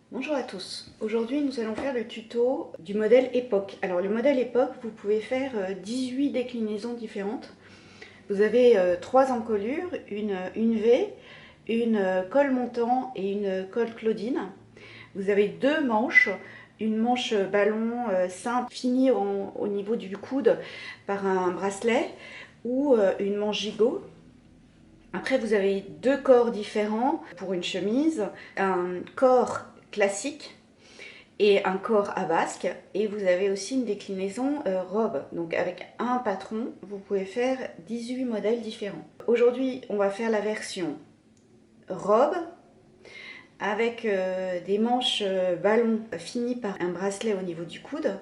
Bonjour à tous. Aujourd'hui, nous allons faire le tuto du modèle époque. Alors, le modèle époque, vous pouvez faire 18 déclinaisons différentes. Vous avez 3 encolures, une V, une colle montant et une colle Claudine. Vous avez 2 manches, une manche ballon simple finie au niveau du coude par un bracelet ou une manche gigot. Après, vous avez 2 corps différents pour une chemise, un corps classique et un corps à basque, et vous avez aussi une déclinaison robe. Donc avec un patron, vous pouvez faire 18 modèles différents. Aujourd'hui, on va faire la version robe avec des manches ballon finies par un bracelet au niveau du coude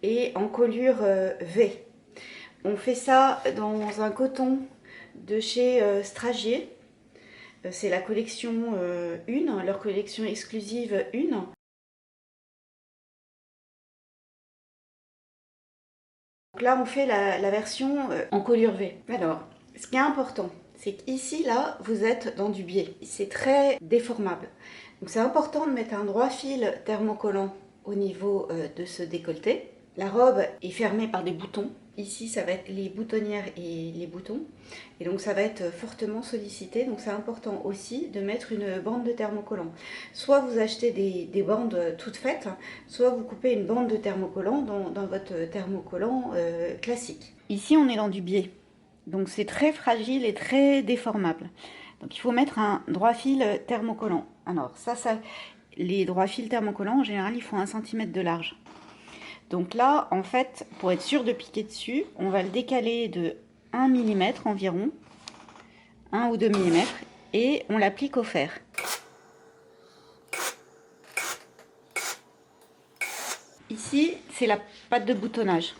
et encolure V. On fait ça dans un coton de chez Stragier. C'est la collection 1, leur collection exclusive 1. Donc là, on fait la version encolure V. Alors, ce qui est important, c'est qu'ici, là, vous êtes dans du biais. C'est très déformable. Donc c'est important de mettre un droit fil thermocollant au niveau de ce décolleté. La robe est fermée par des boutons. Ici, ça va être les boutonnières et les boutons. Et donc, ça va être fortement sollicité. Donc, c'est important aussi de mettre une bande de thermocollant. Soit vous achetez des bandes toutes faites, soit vous coupez une bande de thermocollant dans votre thermocollant classique. Ici, on est dans du biais. Donc, c'est très fragile et très déformable. Donc, il faut mettre un droit fil thermocollant. Alors, les droits fils thermocollants, en général, ils font 1 cm de large. Donc là, en fait, pour être sûr de piquer dessus, on va le décaler de 1 mm environ, 1 ou 2 mm, et on l'applique au fer. Ici, c'est la pâte de boutonnage.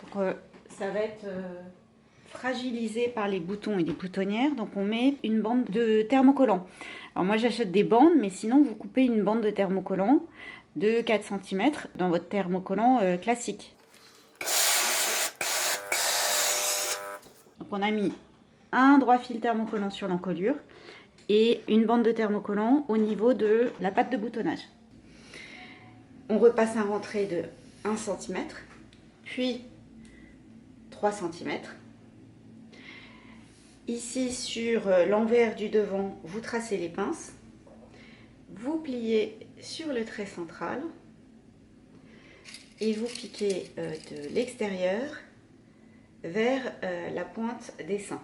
Donc, ça va être fragilisé par les boutons et les boutonnières, donc on met une bande de thermocollant. Alors moi j'achète des bandes, mais sinon vous coupez une bande de thermocollant de 4 cm dans votre thermocollant classique. Donc on a mis un droit fil thermocollant sur l'encolure et une bande de thermocollant au niveau de la pâte de boutonnage. On repasse un rentré de 1 cm, puis 3 cm. Ici, sur l'envers du devant, vous tracez les pinces. Vous pliez sur le trait central et vous piquez de l'extérieur vers la pointe des seins.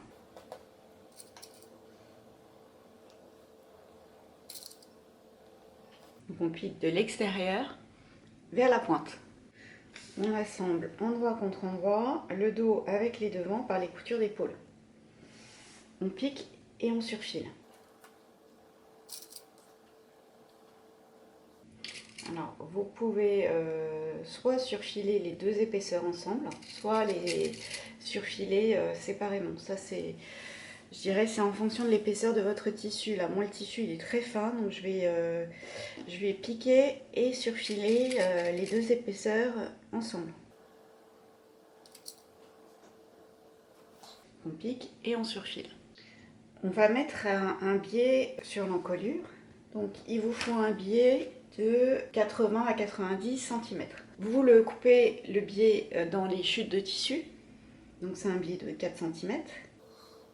Donc on pique de l'extérieur vers la pointe. On assemble endroit contre endroit, le dos avec les devants par les coutures d'épaule. On pique et on surfile. Alors, vous pouvez soit surfiler les 2 épaisseurs ensemble, soit les surfiler séparément. Ça, je dirais, c'est en fonction de l'épaisseur de votre tissu. Là, moi, le tissu, il est très fin, donc je vais piquer et surfiler les 2 épaisseurs ensemble. On pique et on surfile. On va mettre un biais sur l'encolure. Donc, il vous faut un biais de 80 à 90 cm. Vous le coupez le biais dans les chutes de tissu. Donc, c'est un biais de 4 cm.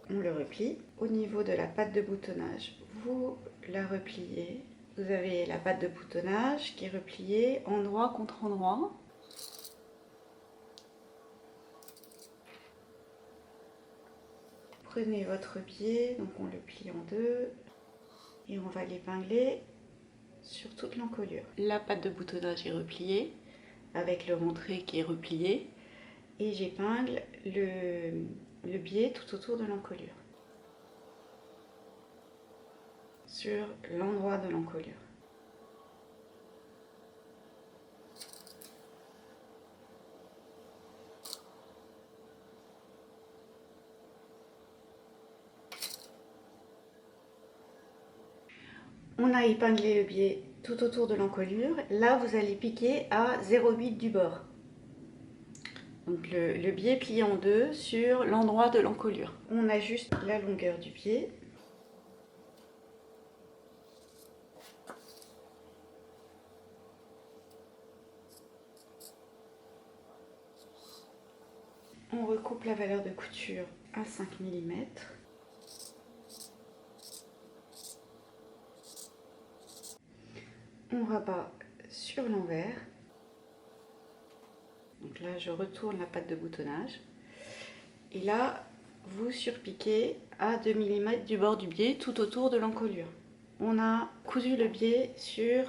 On le replie. Au niveau de la pâte de boutonnage, vous la repliez. Vous avez la pâte de boutonnage qui est repliée endroit contre endroit. Prenez votre biais, donc on le plie en 2 et on va l'épingler sur toute l'encolure. La pâte de boutonnage est repliée avec le rentré qui est replié et j'épingle le biais tout autour de l'encolure sur l'endroit de l'encolure. On a épinglé le biais tout autour de l'encolure. Là, vous allez piquer à 0,8 du bord. Donc le biais plié en 2 sur l'endroit de l'encolure. On ajuste la longueur du biais. On recoupe la valeur de couture à 5 mm. On rabat sur l'envers. Donc là, je retourne la patte de boutonnage. Et là, vous surpiquez à 2 mm du bord du biais tout autour de l'encolure. On a cousu le biais sur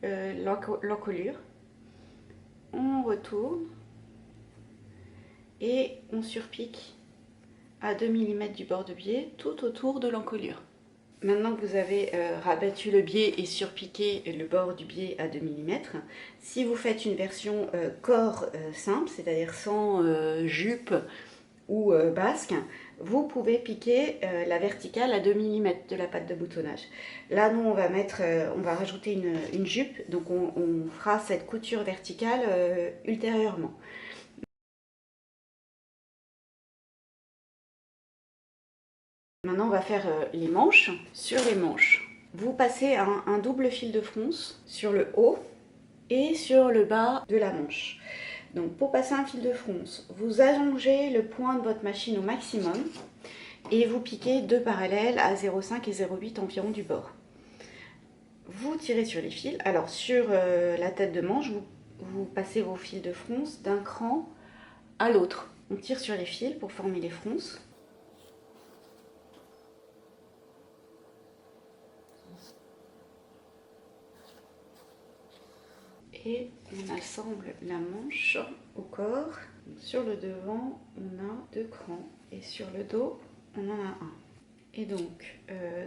l'encolure. On retourne et on surpique à 2 mm du bord de biais tout autour de l'encolure. Maintenant que vous avez rabattu le biais et surpiqué le bord du biais à 2 mm, si vous faites une version corps simple, c'est-à-dire sans jupe ou basque, vous pouvez piquer la verticale à 2 mm de la patte de boutonnage. Là, nous, on va rajouter une jupe, donc on fera cette couture verticale ultérieurement. Maintenant, on va faire les manches. Sur les manches, vous passez un double fil de fronce sur le haut et sur le bas de la manche. Donc, pour passer un fil de fronce, vous allongez le point de votre machine au maximum et vous piquez deux parallèles à 0,5 et 0,8 environ du bord. Vous tirez sur les fils. Alors, sur la tête de manche, vous passez vos fils de fronce d'un cran à l'autre. On tire sur les fils pour former les fronces. Et on assemble la manche au corps. Sur le devant, on a deux crans et sur le dos, on en a un. Et donc,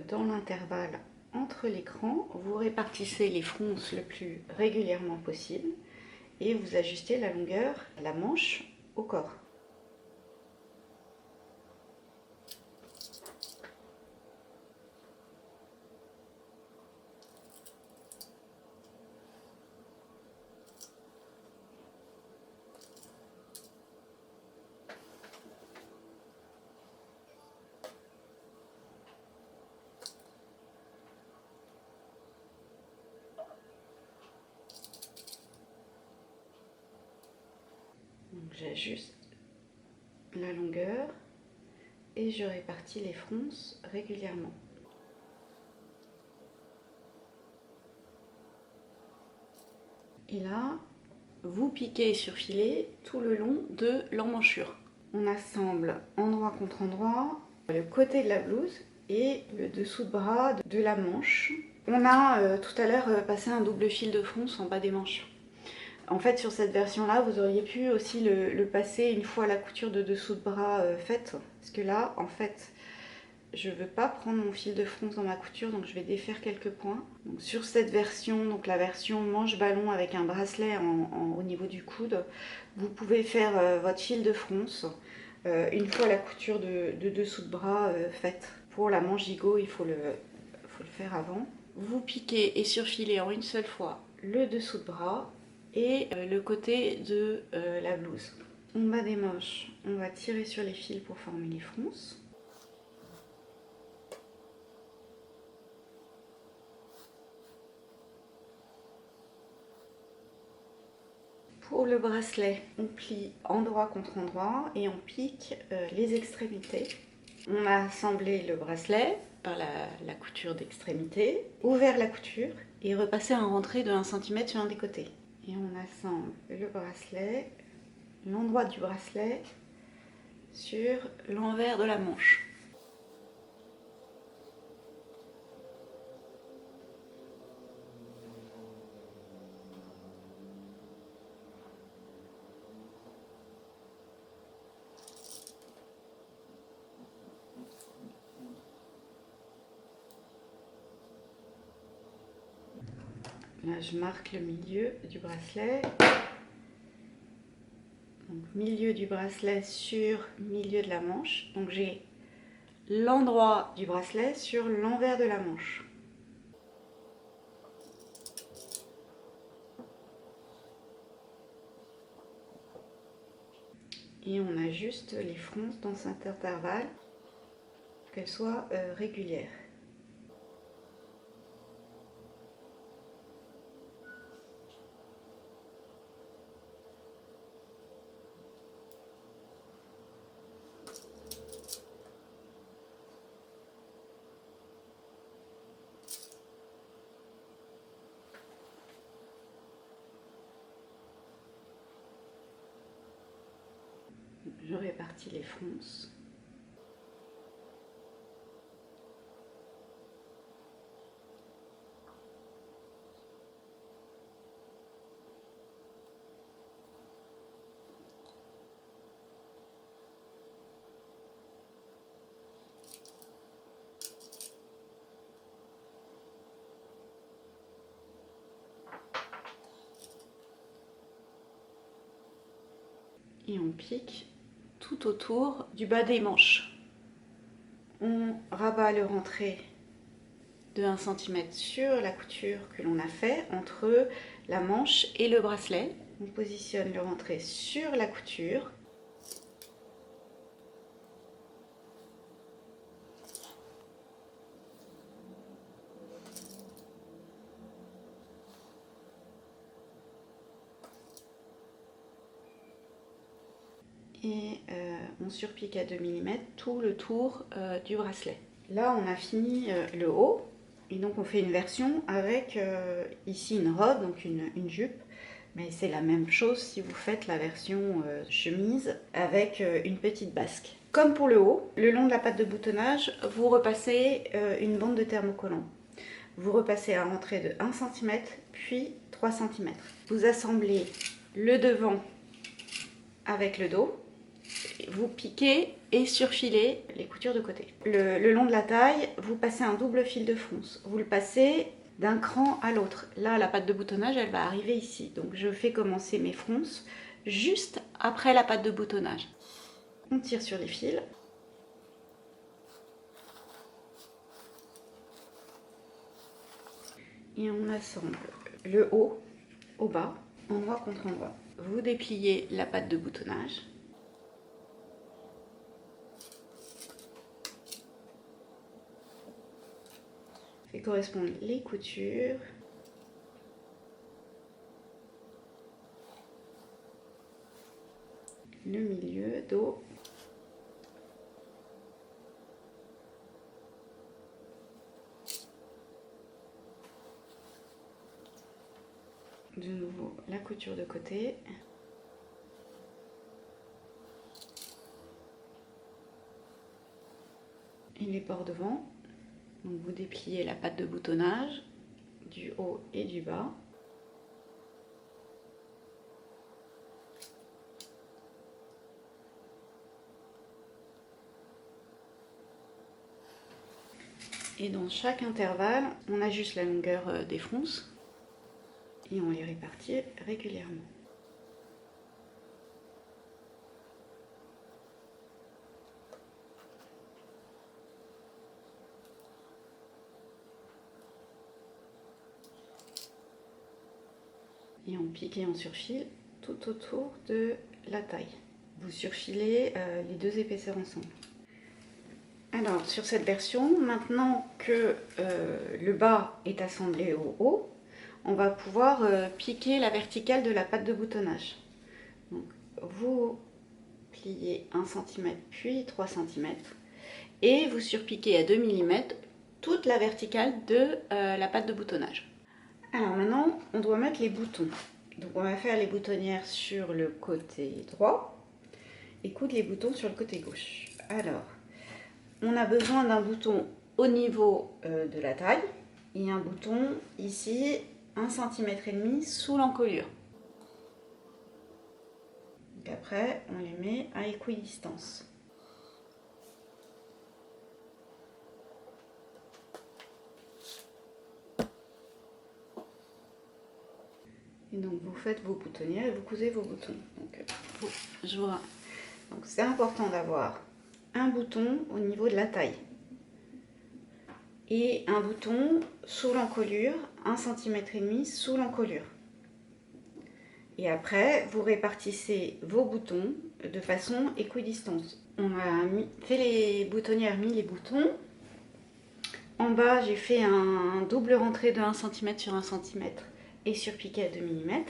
dans l'intervalle entre les crans, vous répartissez les fronces le plus régulièrement possible et vous ajustez la longueur, la manche au corps. J'ajuste la longueur et je répartis les fronces régulièrement. Et là, vous piquez et surfilez tout le long de l'emmanchure. On assemble endroit contre endroit le côté de la blouse et le dessous de bras de la manche. On a tout à l'heure passé un double fil de fronce en bas des manches. En fait, sur cette version-là, vous auriez pu aussi le passer une fois la couture de dessous de bras faite. Parce que là, en fait, je ne veux pas prendre mon fil de fronce dans ma couture, donc je vais défaire quelques points. Donc, sur cette version, donc la version manche-ballon avec un bracelet au niveau du coude, vous pouvez faire votre fil de fronce une fois la couture de dessous de bras faite. Pour la manche gigot, il faut le faire avant. Vous piquez et surfilez en une seule fois le dessous de bras et le côté de la blouse. En bas des manches, on va tirer sur les fils pour former les fronces. Pour le bracelet, on plie endroit contre endroit et on pique les extrémités. On a assemblé le bracelet par la couture d'extrémité, ouvert la couture et repassé un rentré de 1 cm sur un des côtés. Et on assemble le bracelet, l'endroit du bracelet sur l'envers de la manche. Là, je marque le milieu du bracelet. Donc, milieu du bracelet sur milieu de la manche. Donc, j'ai l'endroit du bracelet sur l'envers de la manche. Et on ajuste les fronces dans cet intervalle, qu'elles soient régulières. je répartis les fronces. Et on pique tout autour du bas des manches. On rabat le rentré de 1 cm sur la couture que l'on a fait entre la manche et le bracelet. On positionne le rentré sur la couture. Et on surpique à 2 mm tout le tour du bracelet. Là, on a fini le haut. Et donc, on fait une version avec ici une robe, donc une jupe. Mais c'est la même chose si vous faites la version chemise avec une petite basque. Comme pour le haut, le long de la patte de boutonnage, vous repassez une bande de thermocollant. Vous repassez à rentrée de 1 cm, puis 3 cm. Vous assemblez le devant avec le dos. Vous piquez et surfilez les coutures de côté. Le long de la taille, vous passez un double fil de fronce. Vous le passez d'un cran à l'autre. Là, la patte de boutonnage, elle va arriver ici. Donc, je fais commencer mes fronces juste après la patte de boutonnage. On tire sur les fils. Et on assemble le haut au bas, endroit contre endroit. Vous dépliez la patte de boutonnage. Fait correspondre les coutures. Le milieu, dos. De nouveau la couture de côté. Et les bords devant. Donc vous dépliez la patte de boutonnage du haut et du bas. Et dans chaque intervalle, on ajuste la longueur des fronces et on les répartit régulièrement. Et on pique et on surfile tout autour de la taille. Vous surfilez les deux épaisseurs ensemble. Alors, sur cette version, maintenant que le bas est assemblé au haut, on va pouvoir piquer la verticale de la patte de boutonnage. Donc, vous pliez 1 cm puis 3 cm et vous surpiquez à 2 mm toute la verticale de la patte de boutonnage. Alors maintenant, on doit mettre les boutons. Donc on va faire les boutonnières sur le côté droit et coudre les boutons sur le côté gauche. Alors, on a besoin d'un bouton au niveau de la taille et un bouton ici 1,5 cm sous l'encolure. Donc après, on les met à équidistance. Et donc vous faites vos boutonnières et vous cousez vos boutons. Donc c'est important d'avoir un bouton au niveau de la taille et un bouton sous l'encolure, 1,5 cm sous l'encolure. Et après, vous répartissez vos boutons de façon équidistante. On a fait les boutonnières, mis les boutons. En bas, j'ai fait un double rentré de 1 cm sur 1 cm et surpiqué à 2 mm.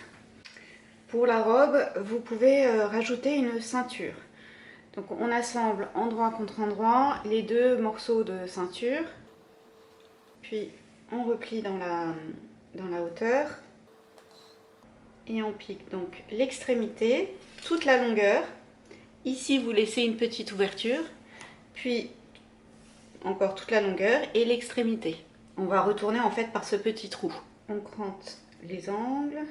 Pour la robe, vous pouvez rajouter une ceinture. Donc on assemble endroit contre endroit les deux morceaux de ceinture. Puis on replie dans la hauteur. Et on pique donc l'extrémité, toute la longueur, Ici, vous laissez une petite ouverture, puis encore toute la longueur et l'extrémité. On va retourner en fait par ce petit trou. On crante les angles.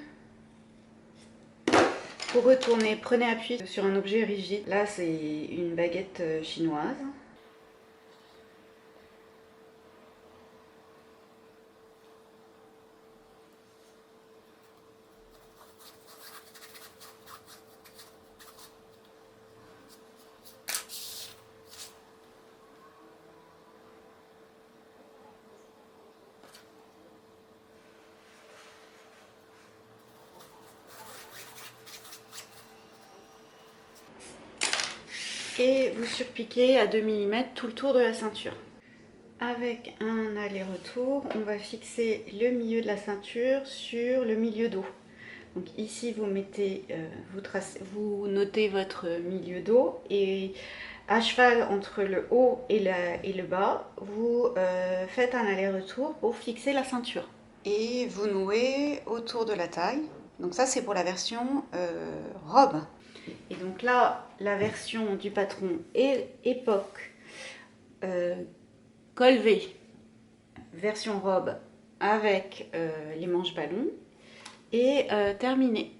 Pour retourner, prenez appui sur un objet rigide. Là, c'est une baguette chinoise. Et vous surpiquez à 2 mm tout le tour de la ceinture. Avec un aller-retour, on va fixer le milieu de la ceinture sur le milieu dos. Donc ici, vous mettez, vous notez votre milieu dos et à cheval entre le haut et le bas, vous faites un aller-retour pour fixer la ceinture. Et vous nouez autour de la taille. Donc ça, c'est pour la version robe. Et donc là, la version du patron est époque col V, version robe avec les manches ballons et terminé.